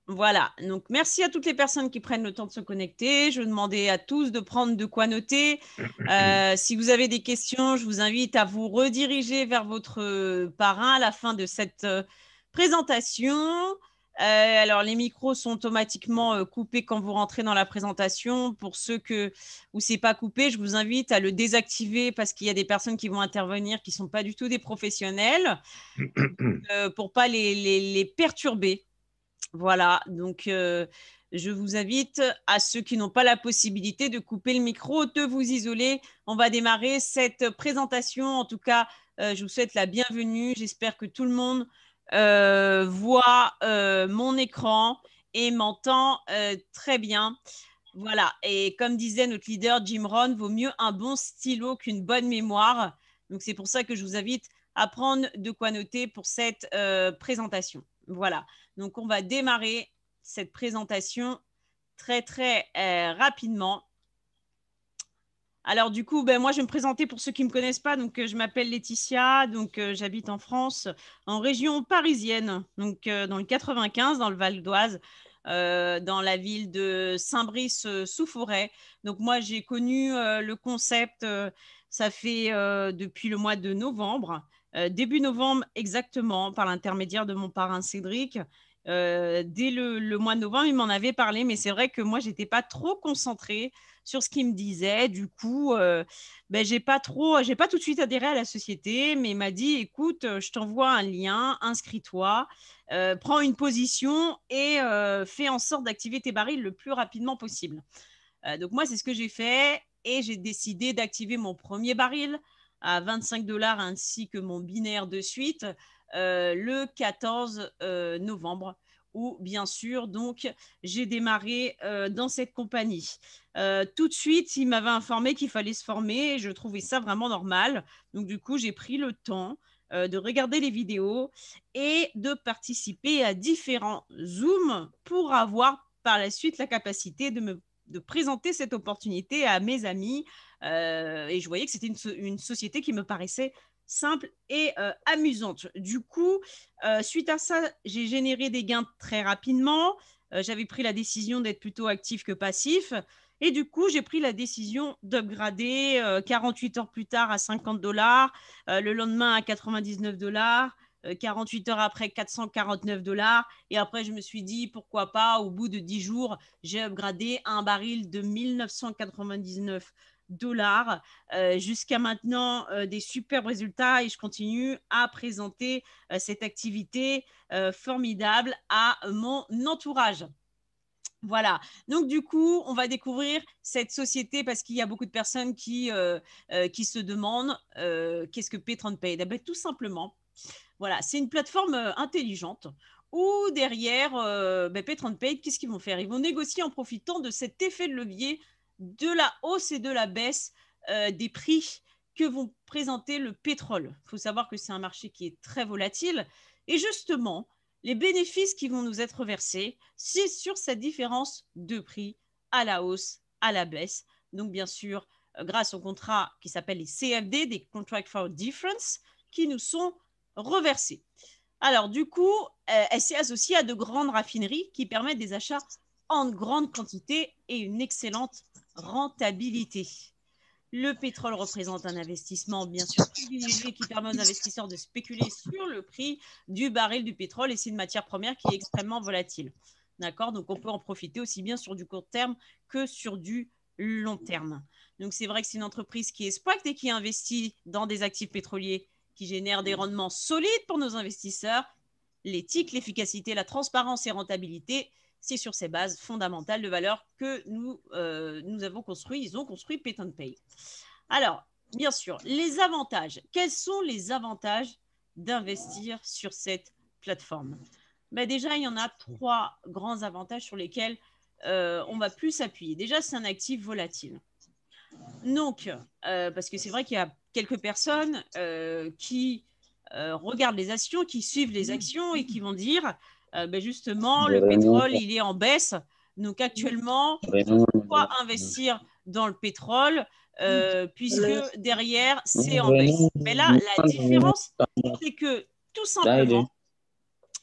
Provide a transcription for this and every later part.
Voilà, donc merci à toutes les personnes qui prennent le temps de se connecter. Je demandais à tous de prendre de quoi noter. Si vous avez des questions, je vous invite à vous rediriger vers votre parrain à la fin de cette présentation. Alors, les micros sont automatiquement coupés quand vous rentrez dans la présentation. Pour ceux où ce n'est pas coupé, je vous invite à le désactiver parce qu'il y a des personnes qui vont intervenir qui ne sont pas du tout des professionnels pour ne pas les perturber. Voilà, donc je vous invite à ceux qui n'ont pas la possibilité de couper le micro, de vous isoler. On va démarrer cette présentation. En tout cas, je vous souhaite la bienvenue. J'espère que tout le monde voit mon écran et m'entend très bien. Voilà, et comme disait notre leader Jim Rohn, vaut mieux un bon stylo qu'une bonne mémoire. Donc, c'est pour ça que je vous invite à prendre de quoi noter pour cette présentation. Voilà, donc on va démarrer cette présentation très, très rapidement. Alors, du coup, moi, je vais me présenter pour ceux qui ne me connaissent pas. Donc, je m'appelle Laetitia, donc j'habite en France, en région parisienne, donc dans le 95, dans le Val d'Oise. Dans la ville de Saint-Brice-sous-Forêt. Donc, moi, j'ai connu le concept, ça fait depuis le mois de novembre, début novembre exactement, par l'intermédiaire de mon parrain Cédric. Dès le mois de novembre, il m'en avait parlé, mais c'est vrai que moi, je n'étais pas trop concentrée sur ce qu'il me disait. Du coup, j'ai pas tout de suite adhéré à la société, mais il m'a dit, écoute, je t'envoie un lien, inscris-toi. Prends une position et fais en sorte d'activer tes barils le plus rapidement possible. Donc moi, c'est ce que j'ai fait et j'ai décidé d'activer mon premier baril à 25 $ ainsi que mon binaire de suite le 14 novembre où bien sûr donc j'ai démarré dans cette compagnie. Tout de suite, il m'avait informé qu'il fallait se former et je trouvais ça vraiment normal. Donc du coup, j'ai pris le temps de regarder les vidéos et de participer à différents Zooms pour avoir par la suite la capacité de présenter cette opportunité à mes amis. Et je voyais que c'était une société qui me paraissait simple et amusante. Du coup, suite à ça, j'ai généré des gains très rapidement. J'avais pris la décision d'être plutôt actif que passif. Et du coup, j'ai pris la décision d'upgrader 48 heures plus tard à 50 $, le lendemain à 99 $, 48 heures après 449 $. Et après, je me suis dit, pourquoi pas, au bout de 10 jours, j'ai upgradé un baril de 1999 $. Jusqu'à maintenant, des superbes résultats et je continue à présenter cette activité formidable à mon entourage. Voilà, donc du coup, on va découvrir cette société parce qu'il y a beaucoup de personnes qui se demandent qu'est-ce que Pay30Pay. Tout simplement, voilà, c'est une plateforme intelligente où derrière Pay30Pay, qu'est-ce qu'ils vont faire? Ils vont négocier en profitant de cet effet de levier de la hausse et de la baisse des prix que vont présenter le pétrole. Il faut savoir que c'est un marché qui est très volatile et justement, les bénéfices qui vont nous être versés, c'est sur cette différence de prix à la hausse, à la baisse. Donc, bien sûr, grâce aux contrats qui s'appellent les CFD, des Contract for Difference, qui nous sont reversés. Alors, du coup, elle s'est associée à de grandes raffineries qui permettent des achats en grande quantité et une excellente rentabilité. Le pétrole représente un investissement bien sûr privilégié qui permet aux investisseurs de spéculer sur le prix du baril du pétrole et c'est une matière première qui est extrêmement volatile. D'accord? Donc, on peut en profiter aussi bien sur du court terme que sur du long terme. Donc, c'est vrai que c'est une entreprise qui exploite et qui investit dans des actifs pétroliers qui génèrent des rendements solides pour nos investisseurs. L'éthique, l'efficacité, la transparence et rentabilité, c'est sur ces bases fondamentales de valeur que nous avons construit. Ils ont construit Pay30Pay. Alors, bien sûr, les avantages. Quels sont les avantages d'investir sur cette plateforme? Déjà, il y en a 3 grands avantages sur lesquels on va plus s'appuyer. Déjà, c'est un actif volatile. Donc, parce que c'est vrai qu'il y a quelques personnes qui regardent les actions, qui suivent les actions et qui vont dire, justement, le pétrole, il est en baisse. Donc, actuellement, pourquoi investir dans le pétrole puisque derrière, c'est en baisse. Mais là, la différence, c'est que tout simplement,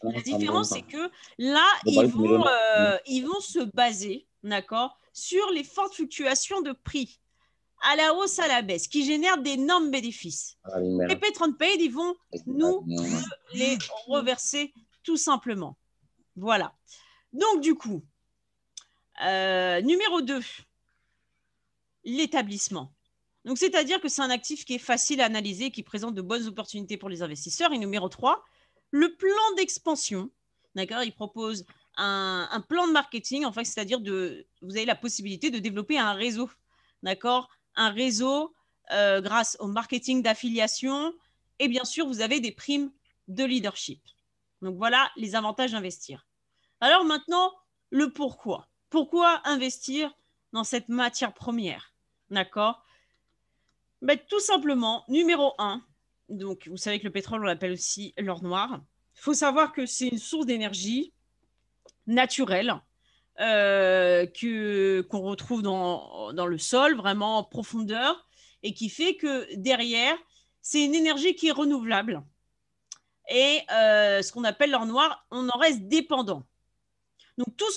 La différence, c'est que là, ils vont se baser, d'accord, sur les fortes fluctuations de prix, à la hausse, à la baisse, qui génèrent d'énormes bénéfices. Les Pay Paid, ils vont nous les reverser tout simplement. Voilà. Donc, du coup, numéro 2, l'établissement. Donc, c'est-à-dire que c'est un actif qui est facile à analyser et qui présente de bonnes opportunités pour les investisseurs. Et numéro 3, le plan d'expansion. D'accord, il propose un plan de marketing, en fait, c'est-à-dire vous avez la possibilité de développer un réseau. D'accord, un réseau grâce au marketing d'affiliation. Et bien sûr, vous avez des primes de leadership. Donc, voilà les avantages d'investir. Alors maintenant, le pourquoi. Pourquoi investir dans cette matière première? D'accord, ben, tout simplement, numéro 1, donc vous savez que le pétrole, on l'appelle aussi l'or noir. Il faut savoir que c'est une source d'énergie naturelle qu'on retrouve dans le sol, vraiment en profondeur, et qui fait que derrière, c'est une énergie qui est renouvelable. Et ce qu'on appelle l'or noir, on en reste dépendant. Donc tout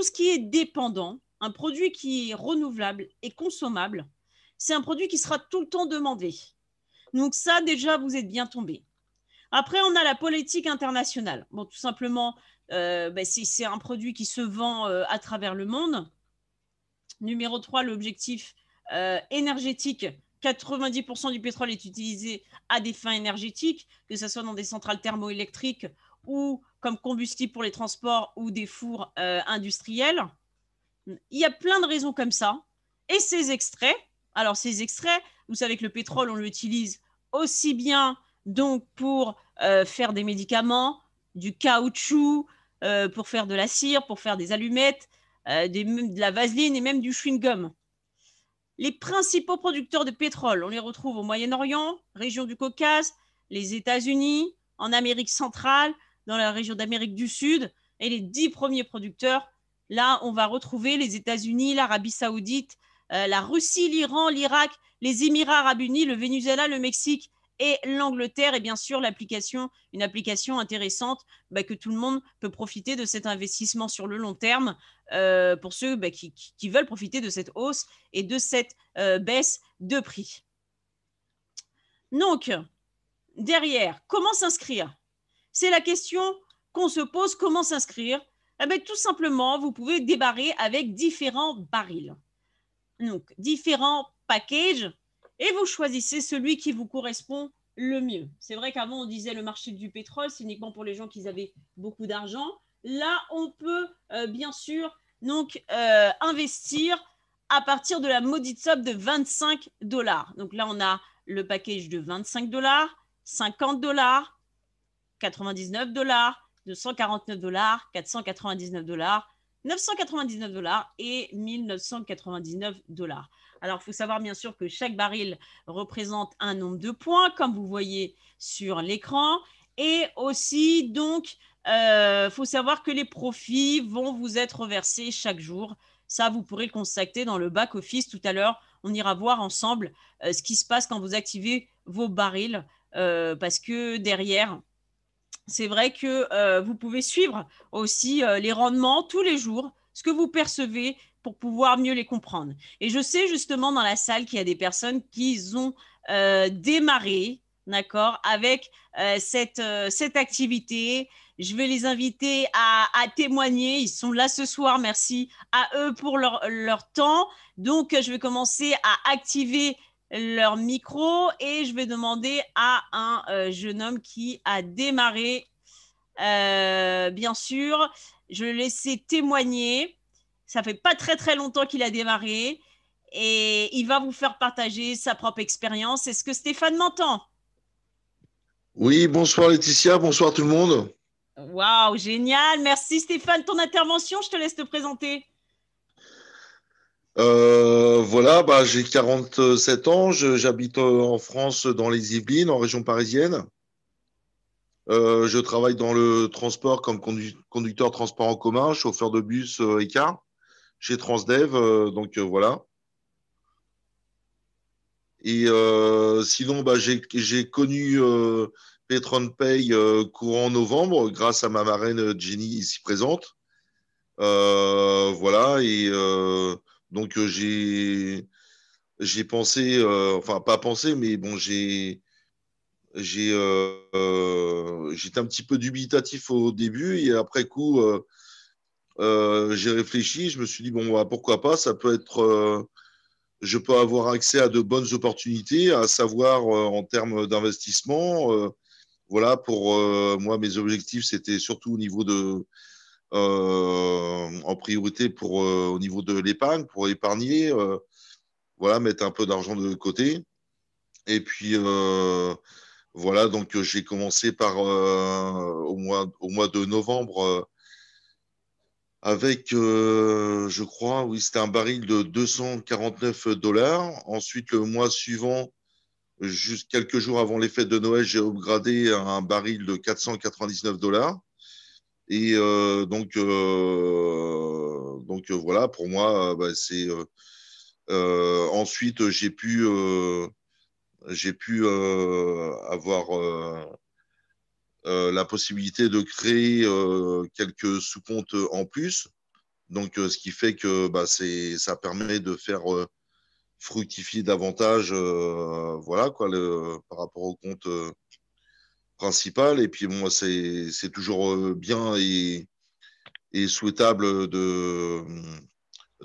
ce qui est dépendant, un produit qui est renouvelable et consommable, c'est un produit qui sera tout le temps demandé. Donc ça, déjà, vous êtes bien tombé. Après, on a la politique internationale. Bon, tout simplement, c'est un produit qui se vend à travers le monde. Numéro 3, l'objectif énergétique. 90% du pétrole est utilisé à des fins énergétiques, que ce soit dans des centrales thermoélectriques ou comme combustible pour les transports ou des fours industriels. Il y a plein de raisons comme ça. Et ces extraits, alors ces extraits, vous savez que le pétrole, on l'utilise aussi bien donc pour faire des médicaments, du caoutchouc, pour faire de la cire, pour faire des allumettes, de la vaseline et même du chewing-gum. Les principaux producteurs de pétrole, on les retrouve au Moyen-Orient, région du Caucase, les États-Unis, en Amérique centrale, dans la région d'Amérique du Sud. Et les 10 premiers producteurs, là, on va retrouver les États-Unis, l'Arabie Saoudite, la Russie, l'Iran, l'Irak, les Émirats Arabes Unis, le Venezuela, le Mexique et l'Angleterre. Et bien sûr, une application intéressante que tout le monde peut profiter de cet investissement sur le long terme pour ceux qui veulent profiter de cette hausse et de cette baisse de prix. Donc, derrière, comment s'inscrire? C'est la question qu'on se pose, comment s'inscrire? Tout simplement, vous pouvez débarrer avec différents barils. Donc, différents packages et vous choisissez celui qui vous correspond le mieux. C'est vrai qu'avant, on disait le marché du pétrole, c'est uniquement pour les gens qui avaient beaucoup d'argent. Là, on peut bien sûr donc, investir à partir de la maudite somme de 25 $. Donc là, on a le package de 25 $, 50 $, 99 $, 249 $, 499 $, 999 $ et 1999 $. Alors, il faut savoir bien sûr que chaque baril représente un nombre de points, comme vous voyez sur l'écran. Et aussi, donc, faut savoir que les profits vont vous être reversés chaque jour. Ça, vous pourrez le constater dans le back-office. Tout à l'heure, on ira voir ensemble ce qui se passe quand vous activez vos barils, parce que derrière, c'est vrai que vous pouvez suivre aussi les rendements tous les jours, ce que vous percevez pour pouvoir mieux les comprendre. Et je sais justement dans la salle qu'il y a des personnes qui ont démarré, d'accord, avec cette activité. Je vais les inviter à témoigner. Ils sont là ce soir. Merci à eux pour leur temps. Donc, je vais commencer à activer leur micro et je vais demander à un jeune homme qui a démarré, bien sûr, je le laisser témoigner. Ça fait pas très très longtemps qu'il a démarré et il va vous faire partager sa propre expérience. Est-ce que Stéphane m'entend? Oui, bonsoir Laetitia, bonsoir tout le monde. Waouh, génial. Merci Stéphane, ton intervention. Je te laisse te présenter. Voilà, j'ai 47 ans, j'habite en France, dans les Yvelines, en région parisienne. Je travaille dans le transport comme conducteur transport en commun, chauffeur de bus et car chez Transdev, voilà. Et sinon, j'ai connu Petron Pay courant novembre grâce à ma marraine Jenny ici présente. Voilà, et donc j'ai pensé, enfin pas pensé, mais bon, j'étais un petit peu dubitatif au début et après coup, j'ai réfléchi, je me suis dit, bon, bah, pourquoi pas, ça peut être, je peux avoir accès à de bonnes opportunités, à savoir en termes d'investissement. Voilà, pour moi, mes objectifs, c'était surtout au niveau en priorité au niveau de l'épargne, pour épargner, voilà, mettre un peu d'argent de côté. Et puis, voilà, donc j'ai commencé par au mois de novembre avec, je crois, oui, c'était un baril de 249 $. Ensuite, le mois suivant, juste quelques jours avant les fêtes de Noël, j'ai upgradé à un baril de 499 $. Et voilà, pour moi, bah, c'est ensuite j'ai pu avoir la possibilité de créer quelques sous-comptes en plus. Donc, ce qui fait que bah, ça permet de faire fructifier davantage, voilà quoi, par rapport au compte principal. Et puis bon, c'est toujours bien et souhaitable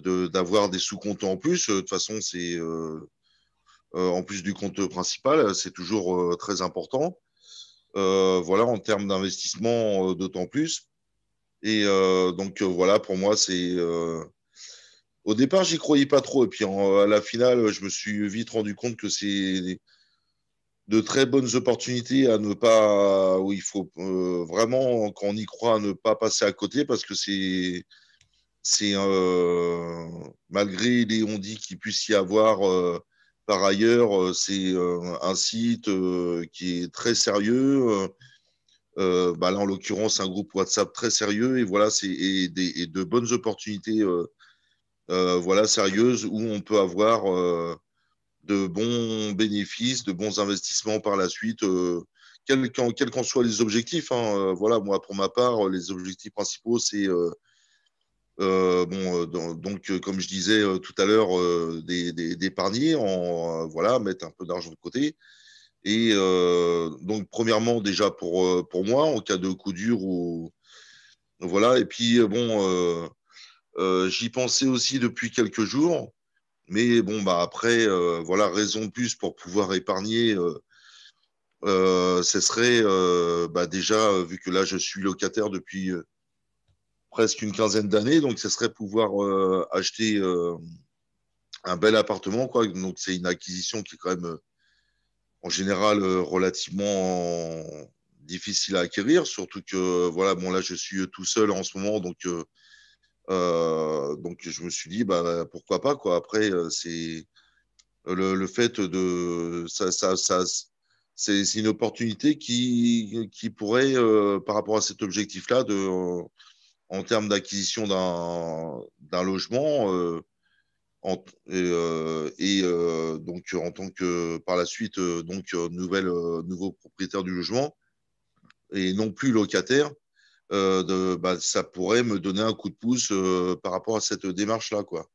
d'avoir des sous-comptes en plus. De toute façon, c'est en plus du compte principal, c'est toujours très important. Voilà, en termes d'investissement, d'autant plus. Et voilà, pour moi, c'est au départ, j'y croyais pas trop. Et puis à la finale, je me suis vite rendu compte que c'est de très bonnes opportunités à ne pas, où il faut vraiment, quand on y croit, à ne pas passer à côté parce que c'est malgré les on dit qu'il puisse y avoir par ailleurs, c'est un site qui est très sérieux. Bah là, en l'occurrence, un groupe WhatsApp très sérieux et voilà, et de bonnes opportunités voilà, sérieuses où on peut avoir de bons bénéfices, de bons investissements par la suite, quels qu'en soient les objectifs. Hein. Voilà, moi, pour ma part, les objectifs principaux, c'est bon, donc, comme je disais tout à l'heure, d'épargner, voilà, mettre un peu d'argent de côté. Et donc, premièrement, déjà pour moi, en cas de coup dur, voilà. Et puis, bon, j'y pensais aussi depuis quelques jours. Mais bon, bah après, voilà, raison de plus pour pouvoir épargner, ce serait bah déjà, vu que là, je suis locataire depuis presque une quinzaine d'années, donc ce serait pouvoir acheter un bel appartement, quoi. Donc, c'est une acquisition qui est quand même, en général, relativement difficile à acquérir, surtout que, voilà, bon, là, je suis tout seul en ce moment, donc je me suis dit, bah, pourquoi pas, quoi. Après, c'est le fait de c'est une opportunité qui pourrait, par rapport à cet objectif-là, en termes d'acquisition d'un logement, donc en tant que par la suite donc nouveau propriétaire du logement et non plus locataire, bah, ça pourrait me donner un coup de pouce par rapport à cette démarche-là, quoi.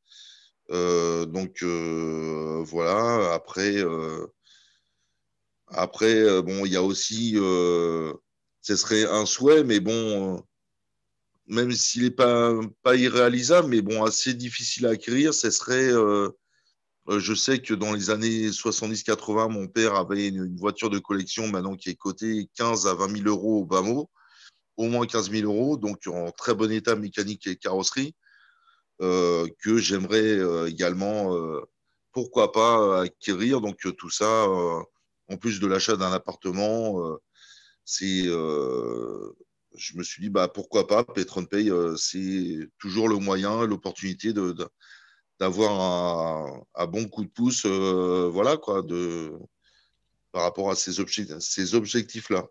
Voilà. Après, bon, il y a aussi, ce serait un souhait, mais bon, même s'il n'est pas irréalisable, mais bon, assez difficile à acquérir, ce serait, je sais que dans les années 70-80, mon père avait une voiture de collection maintenant qui est cotée 15 à 20 000 euros au bas mot, au moins 15 000 euros, donc en très bon état mécanique et carrosserie, que j'aimerais également, pourquoi pas, acquérir. Donc tout ça, en plus de l'achat d'un appartement, c'est, je me suis dit, bah, pourquoi pas, Petron Pay, c'est toujours le moyen, l'opportunité d'avoir un bon coup de pouce, voilà, quoi, par rapport à ces objectifs-là.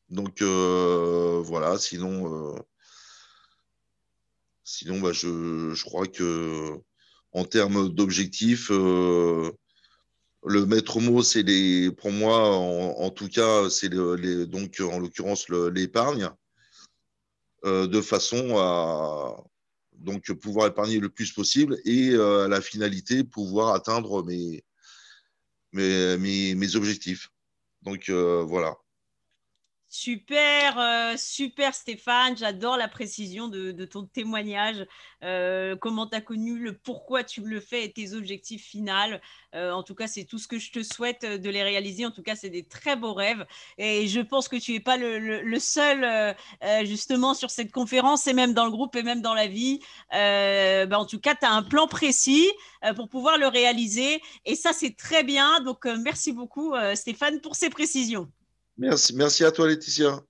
Donc, voilà, sinon bah, je crois que en termes d'objectifs, Le maître mot, c'est pour moi, en tout cas, c'est donc en l'occurrence l'épargne, de façon à donc pouvoir épargner le plus possible et à la finalité, pouvoir atteindre mes objectifs. Donc voilà. Super, super Stéphane, j'adore la précision de ton témoignage, comment tu as connu le pourquoi tu le fais et tes objectifs finaux. En tout cas, c'est tout ce que je te souhaite de les réaliser. En tout cas, c'est des très beaux rêves et je pense que tu n'es pas le seul justement sur cette conférence et même dans le groupe et même dans la vie. En tout cas, tu as un plan précis pour pouvoir le réaliser et ça, c'est très bien. Donc, merci beaucoup Stéphane pour ces précisions. Merci à toi, Laetitia.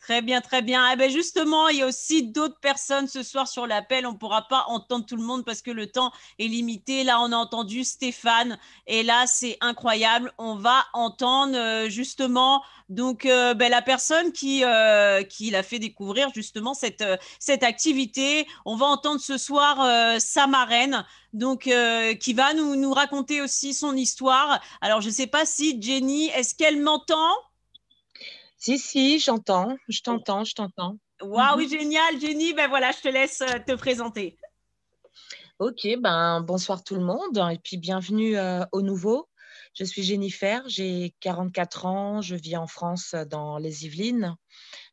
Très bien, très bien. Eh ben justement, il y a aussi d'autres personnes ce soir sur l'appel. On ne pourra pas entendre tout le monde parce que le temps est limité. Là, on a entendu Stéphane et là, c'est incroyable. On va entendre justement donc la personne qui l'a fait découvrir justement cette activité. On va entendre ce soir sa marraine donc qui va nous raconter aussi son histoire. Alors, je ne sais pas si Jenny, est-ce qu'elle m'entend? Si, j'entends, je t'entends, je t'entends. Waouh, génial, Jenny. Ben voilà, je te laisse te présenter. Ok, bonsoir tout le monde et puis bienvenue au nouveau. Je suis Jennifer, j'ai 44 ans, je vis en France dans les Yvelines.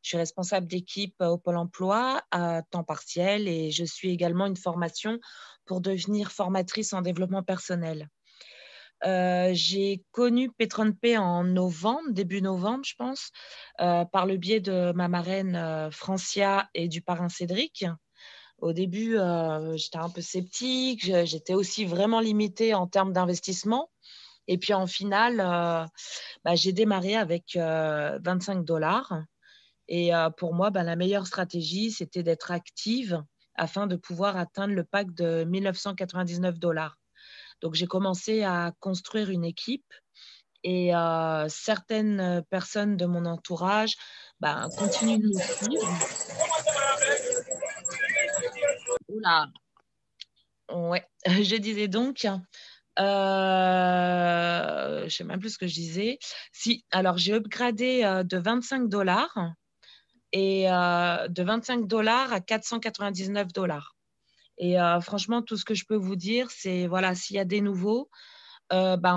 Je suis responsable d'équipe au Pôle emploi à temps partiel et je suis également une formation pour devenir formatrice en développement personnel. J'ai connu Pétronpé en novembre, début novembre, je pense, par le biais de ma marraine Francia et du parrain Cédric. Au début, j'étais un peu sceptique, j'étais aussi vraiment limitée en termes d'investissement. Et puis en finale, j'ai démarré avec $25. Et pour moi, la meilleure stratégie, c'était d'être active afin de pouvoir atteindre le pack de $1999. Donc, j'ai commencé à construire une équipe et certaines personnes de mon entourage continuent de me suivre. Oula, ouais, je disais donc, je ne sais même plus ce que je disais. Si, alors j'ai upgradé de $25 et de $25 à $499. Et franchement, tout ce que je peux vous dire, c'est voilà, s'il y a des nouveaux,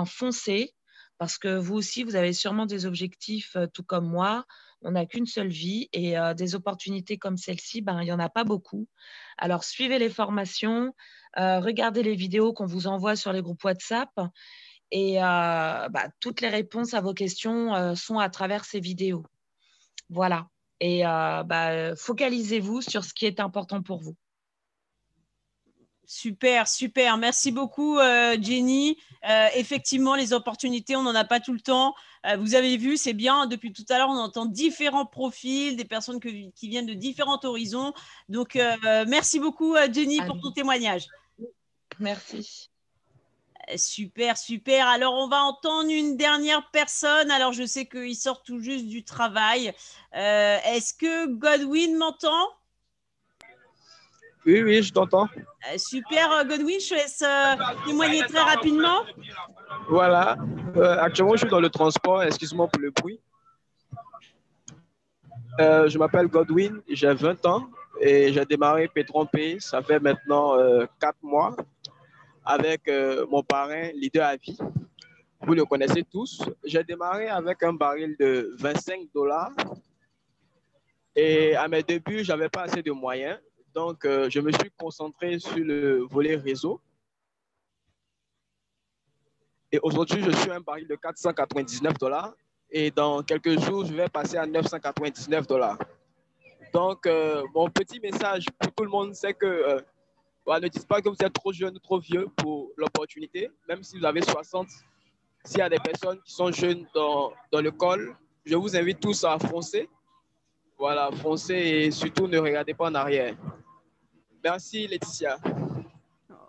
foncez, parce que vous aussi, vous avez sûrement des objectifs tout comme moi. On n'a qu'une seule vie et des opportunités comme celle-ci, il n'y en a pas beaucoup. Alors, suivez les formations, regardez les vidéos qu'on vous envoie sur les groupes WhatsApp et toutes les réponses à vos questions sont à travers ces vidéos. Voilà. Et focalisez-vous sur ce qui est important pour vous. Super, super. Merci beaucoup, Jenny. Effectivement, les opportunités, on n'en a pas tout le temps. Vous avez vu, c'est bien. Depuis tout à l'heure, on entend différents profils, des personnes qui viennent de différents horizons. Donc, merci beaucoup, Jenny, pour ton témoignage. Merci. Super, super. Alors, on va entendre une dernière personne. Alors, je sais qu'il sort tout juste du travail. Est-ce que Godwin m'entend ? Oui, je t'entends. Super, Godwin, je te laisse témoigner très rapidement. Voilà. Actuellement, je suis dans le transport. Excuse-moi pour le bruit. Je m'appelle Godwin, j'ai 20 ans et j'ai démarré Pétronpé. Ça fait maintenant 4 mois avec mon parrain, leader à vie. Vous le connaissez tous. J'ai démarré avec un baril de $25. Et à mes débuts, je n'avais pas assez de moyens. Donc, je me suis concentré sur le volet réseau. Et aujourd'hui, je suis à un baril de $499. Et dans quelques jours, je vais passer à $999. Donc, mon petit message pour tout le monde, c'est que ne dites pas que vous êtes trop jeune ou trop vieux pour l'opportunité. Même si vous avez 60, s'il y a des personnes qui sont jeunes dans le col, je vous invite tous à foncer. Voilà, foncez et surtout ne regardez pas en arrière. Merci, Laetitia.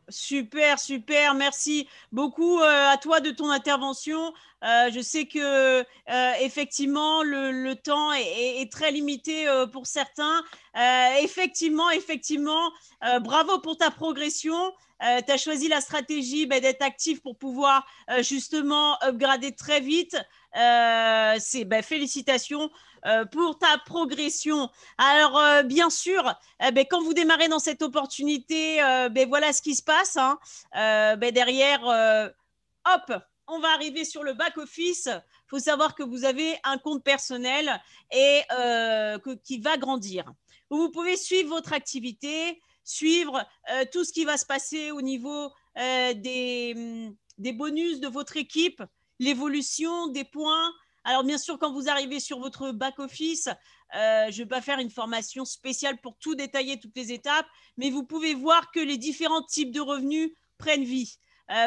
Super, super. Merci beaucoup à toi de ton intervention. Je sais que effectivement le temps est très limité pour certains. Effectivement, bravo pour ta progression. Tu as choisi la stratégie d'être actif pour pouvoir justement upgrader très vite. Félicitations pour ta progression. Alors, bien sûr, quand vous démarrez dans cette opportunité, voilà ce qui se passe. Hein. Derrière, hop, on va arriver sur le back-office. Il faut savoir que vous avez un compte personnel et qui va grandir. Vous pouvez suivre votre activité, suivre tout ce qui va se passer au niveau des bonus de votre équipe, l'évolution des points. Alors, bien sûr, quand vous arrivez sur votre back-office, je ne vais pas faire une formation spéciale pour tout détailler, toutes les étapes, mais vous pouvez voir que les différents types de revenus prennent vie.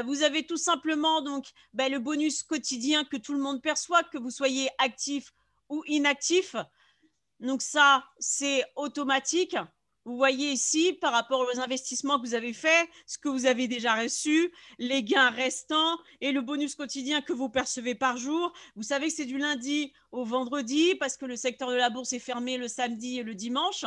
Vous avez tout simplement donc le bonus quotidien que tout le monde perçoit, que vous soyez actif ou inactif. Donc ça, c'est automatique. Vous voyez ici, par rapport aux investissements que vous avez faits, ce que vous avez déjà reçu, les gains restants et le bonus quotidien que vous percevez par jour. Vous savez que c'est du lundi au vendredi parce que le secteur de la bourse est fermé le samedi et le dimanche.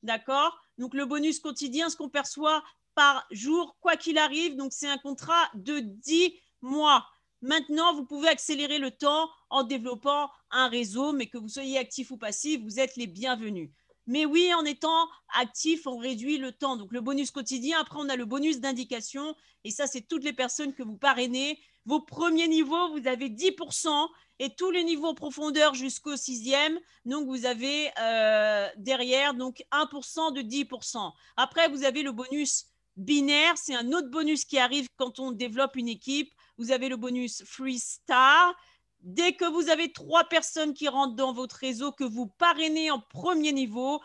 D'accord? Donc, le bonus quotidien, ce qu'on perçoit par jour, quoi qu'il arrive. Donc, c'est un contrat de 10 mois. Maintenant, vous pouvez accélérer le temps en développant un réseau, mais que vous soyez actif ou passif, vous êtes les bienvenus. Mais oui, en étant actif, on réduit le temps. Donc, le bonus quotidien, après, on a le bonus d'indication. Et ça, c'est toutes les personnes que vous parrainez. Vos premiers niveaux, vous avez 10% et tous les niveaux profondeur jusqu'au 6e. Donc, vous avez derrière donc 1% de 10%. Après, vous avez le bonus binaire. C'est un autre bonus qui arrive quand on développe une équipe. Vous avez le bonus Free Star. Dès que vous avez 3 personnes qui rentrent dans votre réseau, que vous parrainez en premier niveau,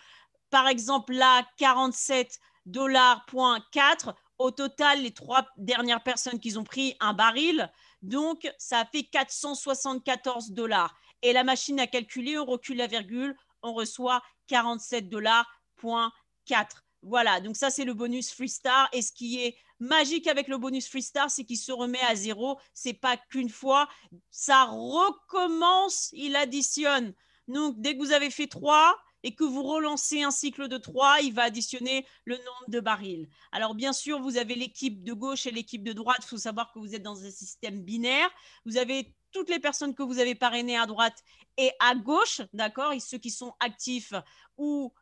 par exemple là, 47,4 $, au total, les 3 dernières personnes qui ont pris un baril, donc ça fait 474 $. Et la machine à calculer, on recule la virgule, on reçoit 47,4 $. Voilà, donc ça c'est le bonus Free Star. Et ce qui est magique avec le bonus Free Star, c'est qu'il se remet à 0. C'est pas qu'une fois, ça recommence, il additionne. Donc dès que vous avez fait 3 et que vous relancez un cycle de 3, il va additionner le nombre de barils. Alors bien sûr, vous avez l'équipe de gauche et l'équipe de droite. Il faut savoir que vous êtes dans un système binaire. Vous avez toutes les personnes que vous avez parrainées à droite et à gauche, d'accord, et ceux qui sont actifs ou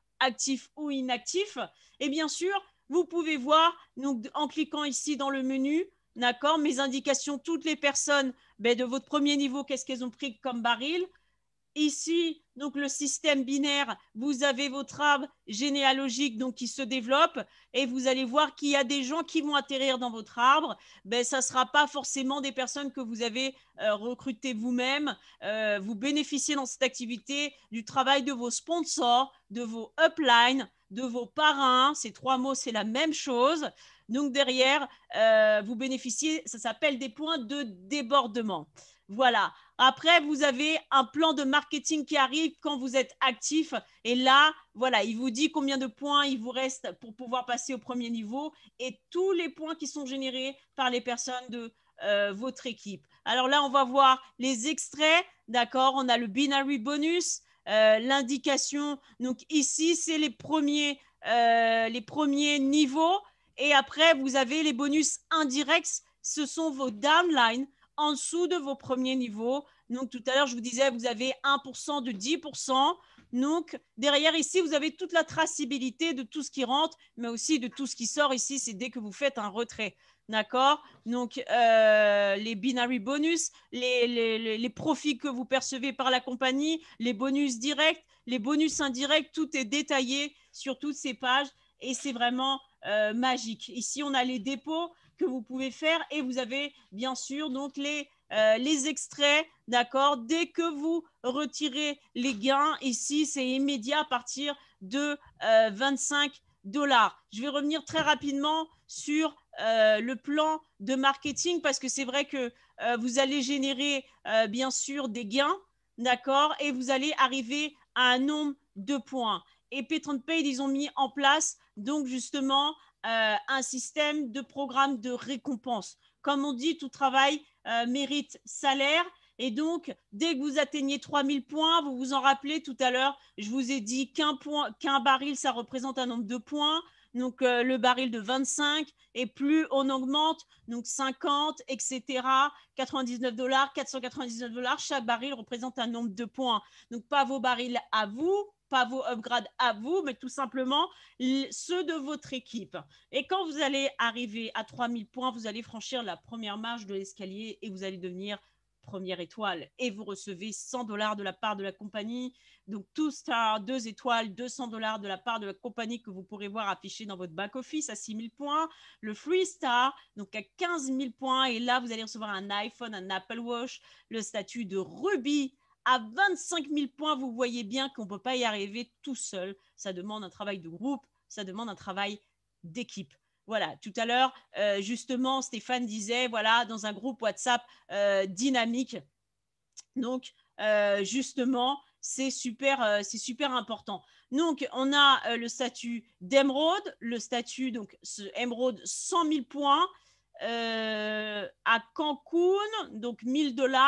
inactifs. Et bien sûr, vous pouvez voir, donc, en cliquant ici dans le menu, d'accord, mes indications, toutes les personnes de votre premier niveau, qu'est-ce qu'elles ont pris comme baril. Ici, donc le système binaire, vous avez votre arbre généalogique donc, qui se développe et vous allez voir qu'il y a des gens qui vont atterrir dans votre arbre. Ça ne sera pas forcément des personnes que vous avez recrutées vous-même. Vous bénéficiez dans cette activité du travail de vos sponsors, de vos uplines, de vos parrains. Ces 3 mots, c'est la même chose. Donc derrière, vous bénéficiez, ça s'appelle des points de débordement. Voilà. Après, vous avez un plan de marketing qui arrive quand vous êtes actif. Et là, voilà, il vous dit combien de points il vous reste pour pouvoir passer au premier niveau et tous les points qui sont générés par les personnes de votre équipe. Alors là, on va voir les extraits. D'accord, on a le binary bonus, l'indication. Donc ici, c'est les premiers niveaux. Et après, vous avez les bonus indirects. Ce sont vos downlines en dessous de vos premiers niveaux. Donc, tout à l'heure, je vous disais, vous avez 1% de 10%. Donc, derrière ici, vous avez toute la traçabilité de tout ce qui rentre, mais aussi de tout ce qui sort ici. C'est dès que vous faites un retrait. D'accord? Donc, les binary bonus, les profits que vous percevez par la compagnie, les bonus directs, les bonus indirects, tout est détaillé sur toutes ces pages et c'est vraiment magique. Ici, on a les dépôts que vous pouvez faire et vous avez bien sûr donc les extraits, d'accord. Dès que vous retirez les gains, ici c'est immédiat à partir de 25 $. Je vais revenir très rapidement sur le plan de marketing parce que c'est vrai que vous allez générer bien sûr des gains, d'accord, et vous allez arriver à un nombre de points. Et Pay-Trade, ils ont mis en place donc justement un système de programme de récompense. Comme on dit, tout travail mérite salaire. Et donc, dès que vous atteignez 3000 points, vous vous en rappelez tout à l'heure, je vous ai dit qu'un baril, ça représente un nombre de points. Donc, le baril de 25, et plus on augmente, donc 50, etc., 99 $, 499 $, chaque baril représente un nombre de points. Donc, pas vos barils à vous, pas vos upgrades à vous, mais tout simplement ceux de votre équipe. Et quand vous allez arriver à 3000 points, vous allez franchir la première marche de l'escalier et vous allez devenir première étoile. Et vous recevez 100 $ de la part de la compagnie. Donc, 2 stars, 2 étoiles, 200 $ de la part de la compagnie que vous pourrez voir affiché dans votre back-office à 6000 points. Le free star, donc à 15 000 points. Et là, vous allez recevoir un iPhone, un Apple Watch, le statut de Ruby à 25 000 points. Vous voyez bien qu'on ne peut pas y arriver tout seul. Ça demande un travail de groupe, ça demande un travail d'équipe. Voilà, tout à l'heure, justement, Stéphane disait, voilà, dans un groupe WhatsApp dynamique. Donc, justement, c'est super important. Donc, on a le statut d'émeraude, le statut, donc, émeraude 100 000 points à Cancun, donc 1000 $.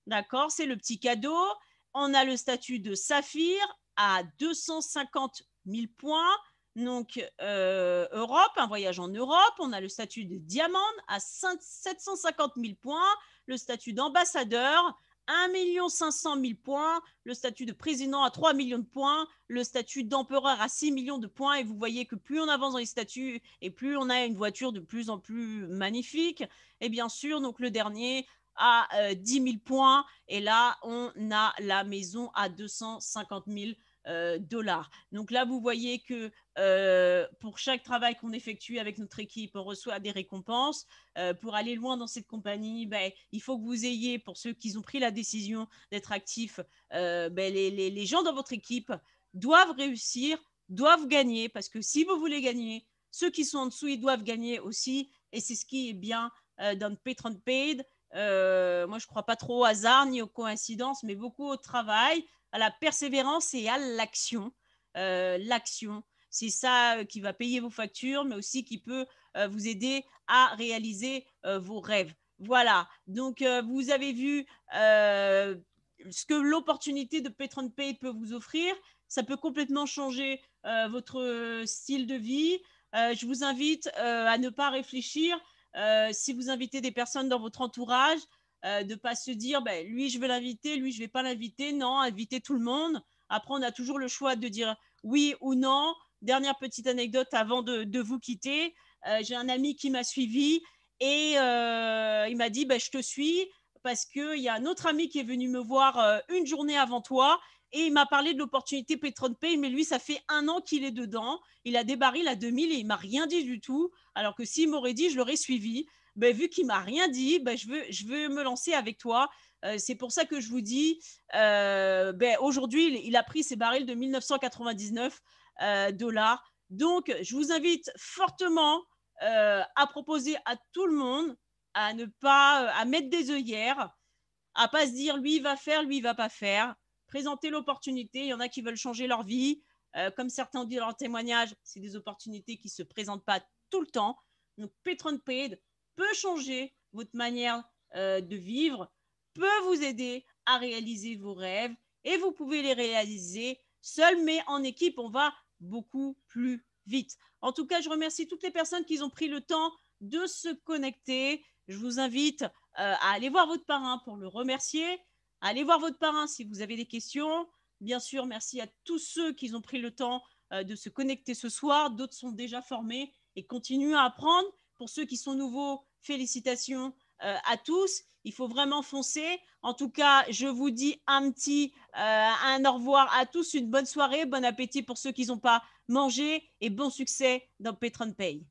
D'accord, c'est le petit cadeau. On a le statut de saphir à 250 000 points. Donc, Europe, un voyage en Europe. On a le statut de diamant à 750 000 points. Le statut d'ambassadeur, 1 500 000 points. Le statut de président à 3 millions de points. Le statut d'empereur à 6 millions de points. Et vous voyez que plus on avance dans les statuts et plus on a une voiture de plus en plus magnifique. Et bien sûr, donc le dernier à 10 000 points. Et là, on a la maison à 250 000 $. Donc là, vous voyez que pour chaque travail qu'on effectue avec notre équipe, on reçoit des récompenses. Pour aller loin dans cette compagnie, il faut que vous ayez, pour ceux qui ont pris la décision d'être actifs, les gens dans votre équipe doivent réussir, doivent gagner, parce que si vous voulez gagner, ceux qui sont en dessous, ils doivent gagner aussi. Et c'est ce qui est bien dans Patreon Paid. Moi, je ne crois pas trop au hasard ni aux coïncidences, mais beaucoup au travail, à la persévérance et à l'action. L'action, c'est ça qui va payer vos factures, mais aussi qui peut vous aider à réaliser vos rêves. Voilà, donc vous avez vu ce que l'opportunité de Patreon Pay peut vous offrir. Ça peut complètement changer votre style de vie. Je vous invite à ne pas réfléchir. Si vous invitez des personnes dans votre entourage, de ne pas se dire, lui, je veux l'inviter, lui, je ne vais pas l'inviter. Non, invitez tout le monde. Après, on a toujours le choix de dire oui ou non. Dernière petite anecdote avant de vous quitter. J'ai un ami qui m'a suivi et il m'a dit, je te suis parce qu'il y a un autre ami qui est venu me voir une journée avant toi et il m'a parlé de l'opportunité Patreon Pay, mais lui, ça fait 1 an qu'il est dedans. Il a des barils à 2000 et il ne m'a rien dit du tout, alors que s'il m'aurait dit, je l'aurais suivi. Vu qu'il ne m'a rien dit, je veux me lancer avec toi. C'est pour ça que je vous dis, aujourd'hui, il a pris ses barils de 1999 $. Donc, je vous invite fortement à proposer à tout le monde à ne pas à mettre des œillères, à pas se dire lui il va faire, lui il va pas faire. Présenter l'opportunité. Il y en a qui veulent changer leur vie. Comme certains ont dit dans leur témoignage, c'est des opportunités qui ne se présentent pas tout le temps. Donc, Patreon Paid peut changer votre manière de vivre, peut vous aider à réaliser vos rêves et vous pouvez les réaliser seul, mais en équipe, on va beaucoup plus vite. En tout cas, je remercie toutes les personnes qui ont pris le temps de se connecter. Je vous invite à aller voir votre parrain pour le remercier. Allez voir votre parrain si vous avez des questions. Bien sûr, merci à tous ceux qui ont pris le temps de se connecter ce soir. D'autres sont déjà formés et continuent à apprendre. Pour ceux qui sont nouveaux, félicitations à tous. Il faut vraiment foncer. En tout cas, je vous dis un au revoir à tous. Une bonne soirée, bon appétit pour ceux qui n'ont pas mangé et bon succès dans Patreon Pay.